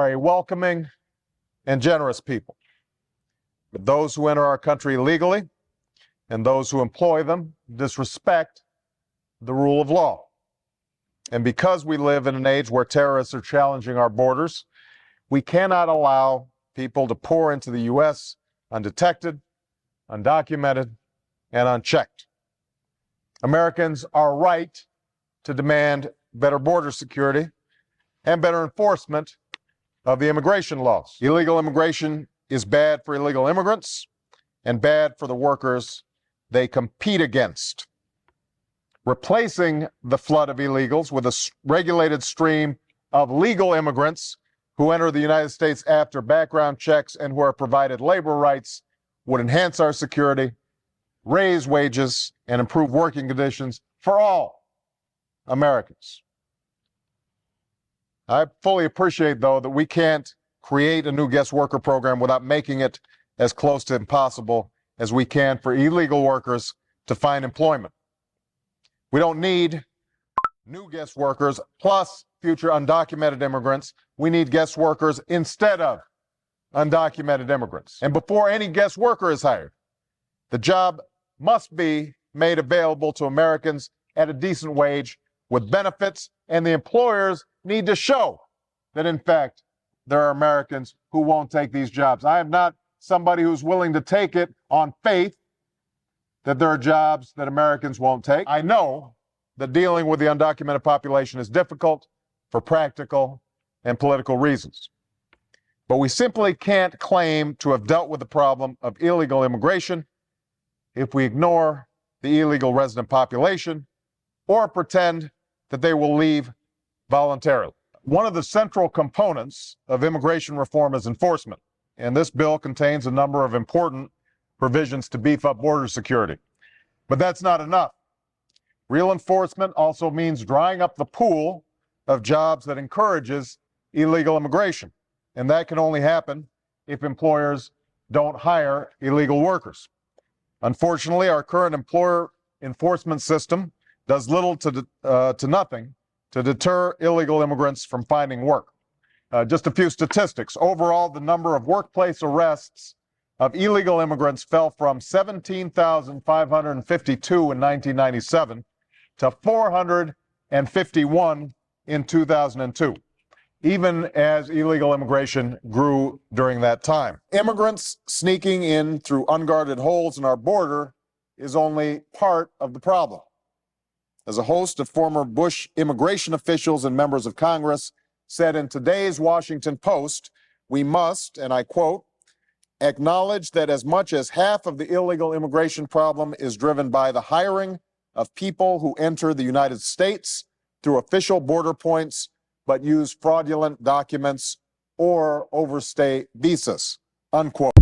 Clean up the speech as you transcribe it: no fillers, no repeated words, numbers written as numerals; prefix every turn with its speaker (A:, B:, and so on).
A: are a welcoming and generous people. But those who enter our country illegally and those who employ them disrespect the rule of law. And because we live in an age where terrorists are challenging our borders, we cannot allow people to pour into the U.S. undetected, undocumented, and unchecked. Americans are right to demand better border security and better enforcement of the immigration laws. Illegal immigration is bad for illegal immigrants and bad for the workers they compete against. Replacing the flood of illegals with a regulated stream of legal immigrants who enter the United States after background checks and who are provided labor rights would enhance our security, raise wages, and improve working conditions for all Americans. I fully appreciate, though, that we can't create a new guest worker program without making it as close to impossible as we can for illegal workers to find employment. We don't need new guest workers plus future undocumented immigrants. We need guest workers instead of undocumented immigrants. And before any guest worker is hired, the job must be made available to Americans at a decent wage with benefits, and the employers need to show that, in fact, there are Americans who won't take these jobs. I am not somebody who's willing to take it on faith that there are jobs that Americans won't take. I know that dealing with the undocumented population is difficult for practical and political reasons. But we simply can't claim to have dealt with the problem of illegal immigration if we ignore the illegal resident population or pretend that they will leave voluntarily. One of the central components of immigration reform is enforcement, and this bill contains a number of important provisions to beef up border security. But that's not enough. Real enforcement also means drying up the pool of jobs that encourages illegal immigration, and that can only happen if employers don't hire illegal workers. Unfortunately, our current employer enforcement system does little to nothing to deter illegal immigrants from finding work. Just a few statistics. Overall, the number of workplace arrests of illegal immigrants fell from 17,552 in 1997 to 451 in 2002, even as illegal immigration grew during that time. Immigrants sneaking in through unguarded holes in our border is only part of the problem. As a host of former Bush immigration officials and members of Congress said in today's Washington Post, we must, and I quote, acknowledge that as much as half of the illegal immigration problem is driven by the hiring of people who enter the United States through official border points but use fraudulent documents or overstay visas, unquote.